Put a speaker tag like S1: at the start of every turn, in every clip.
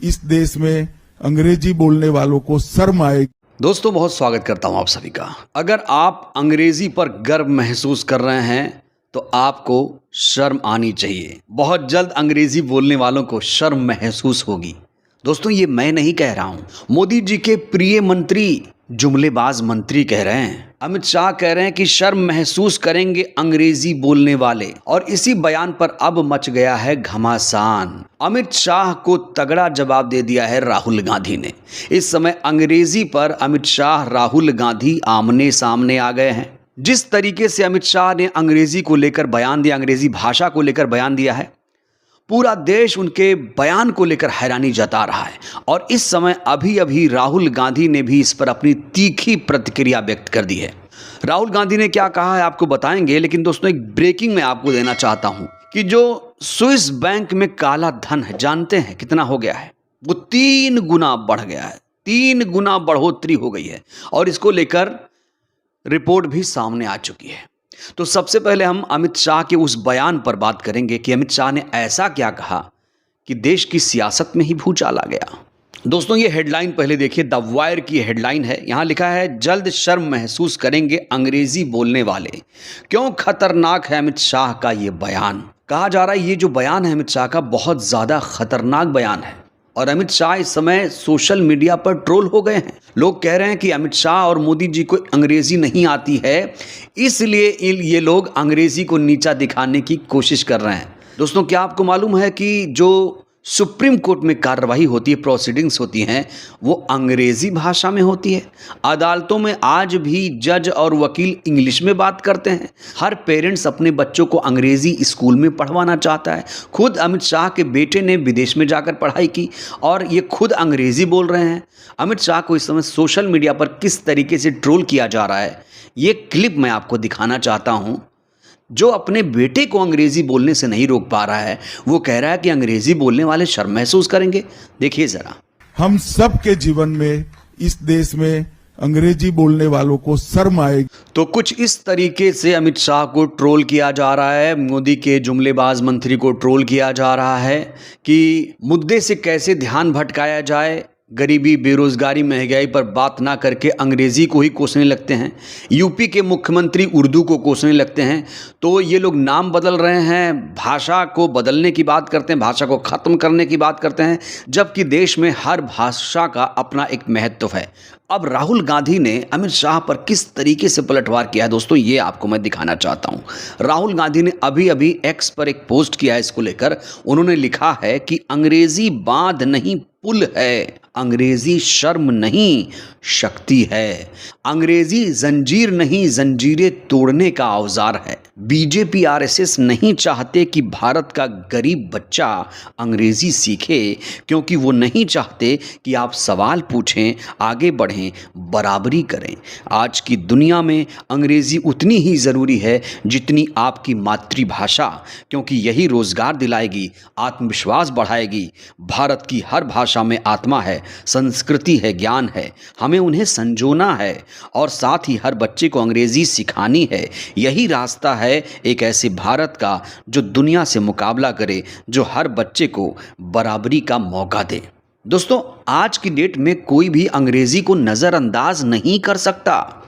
S1: इस देश में अंग्रेजी बोलने वालों को शर्म आएगी।
S2: दोस्तों, बहुत स्वागत करता हूं आप सभी का। अगर आप अंग्रेजी पर गर्व महसूस कर रहे हैं तो आपको शर्म आनी चाहिए। बहुत जल्द अंग्रेजी बोलने वालों को शर्म महसूस होगी। दोस्तों, ये मैं नहीं कह रहा हूं, मोदी जी के प्रिय मंत्री, जुमलेबाज मंत्री कह रहे हैं। अमित शाह कह रहे हैं कि शर्म महसूस करेंगे अंग्रेजी बोलने वाले, और इसी बयान पर अब मच गया है घमासान। अमित शाह को तगड़ा जवाब दे दिया है राहुल गांधी ने। इस समय अंग्रेजी पर अमित शाह, राहुल गांधी आमने सामने आ गए हैं। जिस तरीके से अमित शाह ने अंग्रेजी को लेकर बयान दिया, अंग्रेजी भाषा को लेकर बयान दिया है, पूरा देश उनके बयान को लेकर हैरानी जता रहा है। और इस समय अभी राहुल गांधी ने भी इस पर अपनी तीखी प्रतिक्रिया व्यक्त कर दी है। राहुल गांधी ने क्या कहा है आपको बताएंगे, लेकिन दोस्तों एक ब्रेकिंग में आपको देना चाहता हूं कि जो स्विस बैंक में काला धन है, जानते हैं कितना हो गया है? वो 3 गुना बढ़ गया है। 3 गुना बढ़ोतरी हो गई है और इसको लेकर रिपोर्ट भी सामने आ चुकी है। तो सबसे पहले हम अमित शाह के उस बयान पर बात करेंगे कि अमित शाह ने ऐसा क्या कहा कि देश की सियासत में ही भूचाल आ गया। दोस्तों, ये हेडलाइन पहले देखिए, द वायर की हेडलाइन है। यहां लिखा है, जल्द शर्म महसूस करेंगे अंग्रेजी बोलने वाले। क्यों खतरनाक है अमित शाह का ये बयान? कहा जा रहा है ये जो बयान है अमित शाह का, बहुत ज्यादा खतरनाक बयान है। और अमित शाह इस समय सोशल मीडिया पर ट्रोल हो गए हैं। लोग कह रहे हैं कि अमित शाह और मोदी जी को अंग्रेजी नहीं आती है, इसलिए ये लोग अंग्रेजी को नीचा दिखाने की कोशिश कर रहे हैं। दोस्तों, क्या आपको मालूम है कि जो सुप्रीम कोर्ट में कार्रवाई होती है, प्रोसीडिंग्स होती हैं, वो अंग्रेजी भाषा में होती है। अदालतों में आज भी जज और वकील इंग्लिश में बात करते हैं। हर पेरेंट्स अपने बच्चों को अंग्रेजी स्कूल में पढ़वाना चाहता है। खुद अमित शाह के बेटे ने विदेश में जाकर पढ़ाई की और ये खुद अंग्रेजी बोल रहे हैं। अमित शाह को इस समय सोशल मीडिया पर किस तरीके से ट्रोल किया जा रहा है, ये क्लिप मैं आपको दिखाना चाहता हूँ। जो अपने बेटे को अंग्रेजी बोलने से नहीं रोक पा रहा है, वो कह रहा है कि अंग्रेजी बोलने वाले शर्म महसूस करेंगे। देखिए जरा।
S1: हम सब के जीवन में, इस देश में अंग्रेजी बोलने वालों को शर्म आएगी।
S2: तो कुछ इस तरीके से अमित शाह को ट्रोल किया जा रहा है, मोदी के जुमलेबाज मंत्री को ट्रोल किया जा रहा है कि मुद्दे से कैसे ध्यान भटकाया जाए। गरीबी, बेरोजगारी, महंगाई पर बात ना करके अंग्रेजी को ही कोसने लगते हैं। यूपी के मुख्यमंत्री उर्दू को कोसने लगते हैं। तो ये लोग नाम बदल रहे हैं, भाषा को बदलने की बात करते हैं, भाषा को ख़त्म करने की बात करते हैं, जबकि देश में हर भाषा का अपना एक महत्व है। अब राहुल गांधी ने अमित शाह पर किस तरीके से पलटवार किया है दोस्तों, ये आपको मैं दिखाना चाहता हूँ। राहुल गांधी ने अभी एक्स पर एक पोस्ट किया है इसको लेकर। उन्होंने लिखा है कि अंग्रेजी बांध नहीं पुल है, अंग्रेजी शर्म नहीं शक्ति है, अंग्रेजी जंजीर नहीं जंजीरें तोड़ने का औजार है। बीजेपी आरएसएस नहीं चाहते कि भारत का गरीब बच्चा अंग्रेजी सीखे, क्योंकि वो नहीं चाहते कि आप सवाल पूछें, आगे बढ़ें, बराबरी करें। आज की दुनिया में अंग्रेजी उतनी ही ज़रूरी है जितनी आपकी मातृभाषा, क्योंकि यही रोज़गार दिलाएगी, आत्मविश्वास बढ़ाएगी। भारत की हर भाषा में आत्मा है, संस्कृति है, ज्ञान है। हमें उन्हें संजोना है और साथ ही हर बच्चे को अंग्रेजी सिखानी है। यही रास्ता है एक ऐसे भारत का जो दुनिया से मुकाबला करे, जो हर बच्चे को बराबरी का मौका दे। दोस्तों, आज की डेट में कोई भी अंग्रेजी को नज़रअंदाज नहीं कर सकता।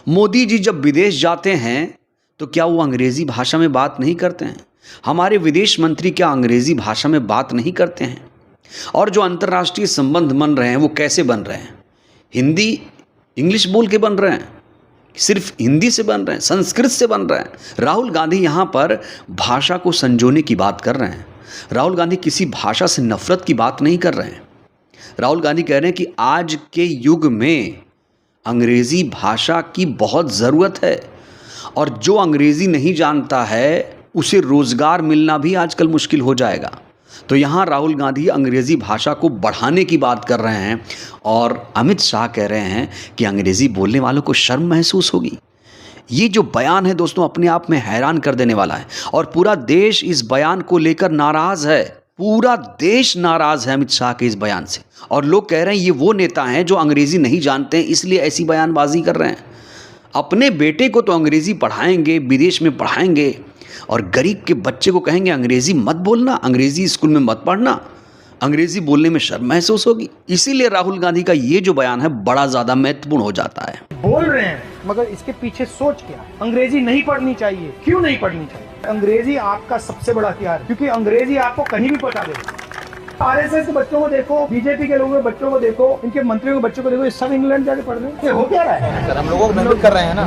S2: मोदी जी जब विदेश जाते हैं तो क्या वो अंग्रेजी भाषा में बात नहीं करते हैं? हमारे विदेश मंत्री क्या अंग्रेजी भाषा में बात नहीं करते हैं? और जो अंतर्राष्ट्रीय संबंध बन रहे हैं वो कैसे बन रहे हैं? हिंदी, इंग्लिश बोल के बन रहे हैं, सिर्फ हिंदी से बन रहे हैं, संस्कृत से बन रहे हैं। राहुल गांधी यहाँ पर भाषा को संजोने की बात कर रहे हैं। राहुल गांधी किसी भाषा से नफरत की बात नहीं कर रहे हैं। राहुल गांधी कह रहे हैं कि आज के युग में अंग्रेजी भाषा की बहुत ज़रूरत है, और जो अंग्रेजी नहीं जानता है उसे रोज़गार मिलना भी आजकल मुश्किल हो जाएगा। तो यहाँ राहुल गांधी अंग्रेज़ी भाषा को बढ़ाने की बात कर रहे हैं और अमित शाह कह रहे हैं कि अंग्रेज़ी बोलने वालों को शर्म महसूस होगी। ये जो बयान है दोस्तों, अपने आप में हैरान कर देने वाला है और पूरा देश इस बयान को लेकर नाराज़ है। पूरा देश नाराज़ है अमित शाह के इस बयान से, और लोग कह रहे हैं ये वो नेता हैं जो अंग्रेज़ी नहीं जानते हैं, इसलिए ऐसी बयानबाजी कर रहे हैं। अपने बेटे को तो अंग्रेज़ी पढ़ाएंगे, विदेश में पढ़ाएंगे, और गरीब के बच्चे को कहेंगे अंग्रेज़ी मत बोलना, अंग्रेज़ी स्कूल में मत पढ़ना। अंग्रेजी बोलने में शर्म महसूस होगी। इसीलिए राहुल गांधी का ये जो बयान है बड़ा ज्यादा महत्वपूर्ण हो जाता है।
S3: बोल रहे हैं मगर इसके पीछे सोच क्या है? अंग्रेजी नहीं पढ़नी चाहिए। क्यों नहीं पढ़नी चाहिए? अंग्रेजी आपका सबसे बड़ा हथियार है, क्योंकि अंग्रेजी आपको कहीं भी पहुंचा देगा। आरएसएस के बच्चों को देखो, बीजेपी के लोगों के बच्चों को देखो, इनके मंत्रियों के बच्चों को देखो, ये सब इंग्लैंड जाके पढ़ रहे हैं। ये हो क्या रहा है?
S4: सर हम लोगों को भ्रमित कर रहे हैं ना।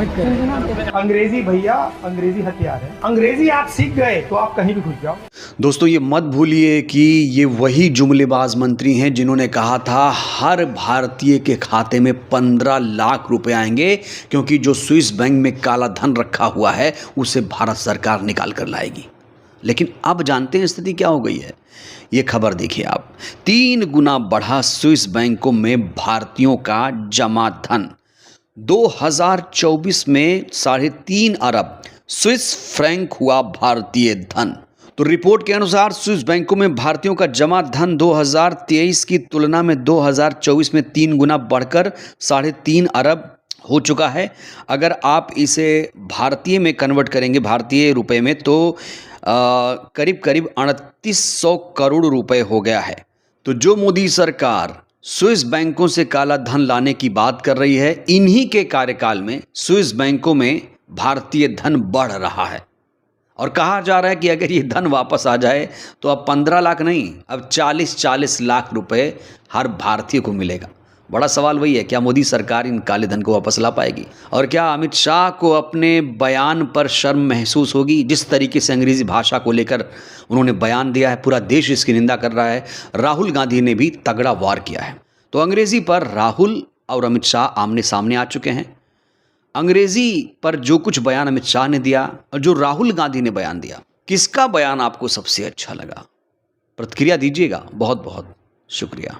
S3: अंग्रेजी भैया, अंग्रेजी हथियार है। अंग्रेजी आप सीख गए तो आप कहीं भी घुस जाओ।
S2: दोस्तों ये मत भूलिए कि ये वही जुमलेबाज मंत्री हैं जिन्होंने कहा था हर भारतीय के खाते में 15 लाख रुपए आएंगे, क्योंकि जो स्विस बैंक में काला धन रखा हुआ है उसे भारत सरकार निकाल कर लाएगी। लेकिन अब जानते हैं स्थिति क्या हो गई है। ये खबर देखिए आप, 3 गुना बढ़ा स्विस बैंकों में भारतीयों का जमा धन। 2024 में 3.5 अरब स्विस फ्रैंक हुआ भारतीय धन। तो रिपोर्ट के अनुसार स्विस बैंकों में भारतीयों का जमा धन 2023 की तुलना में 2024 में 3 गुना बढ़कर 3.5 अरब हो चुका है। अगर आप इसे भारतीय में कन्वर्ट करेंगे, भारतीय रुपए में, तो करीब करीब 3800 करोड़ रुपए हो गया है। तो जो मोदी सरकार स्विस बैंकों से काला धन लाने की बात कर रही है, इन्हीं के कार्यकाल में स्विस बैंकों में भारतीय धन बढ़ रहा है। और कहा जा रहा है कि अगर ये धन वापस आ जाए तो अब 15 लाख नहीं, अब 40-40 लाख रुपए हर भारतीय को मिलेगा। बड़ा सवाल वही है, क्या मोदी सरकार इन काले धन को वापस ला पाएगी? और क्या अमित शाह को अपने बयान पर शर्म महसूस होगी? जिस तरीके से अंग्रेजी भाषा को लेकर उन्होंने बयान दिया है, पूरा देश इसकी निंदा कर रहा है। राहुल गांधी ने भी तगड़ा वार किया है। तो अंग्रेजी पर राहुल और अमित शाह आमने सामने आ चुके हैं। अंग्रेजी पर जो कुछ बयान अमित शाह ने दिया और जो राहुल गांधी ने बयान दिया, किसका बयान आपको सबसे अच्छा लगा? प्रतिक्रिया दीजिएगा। बहुत बहुत शुक्रिया।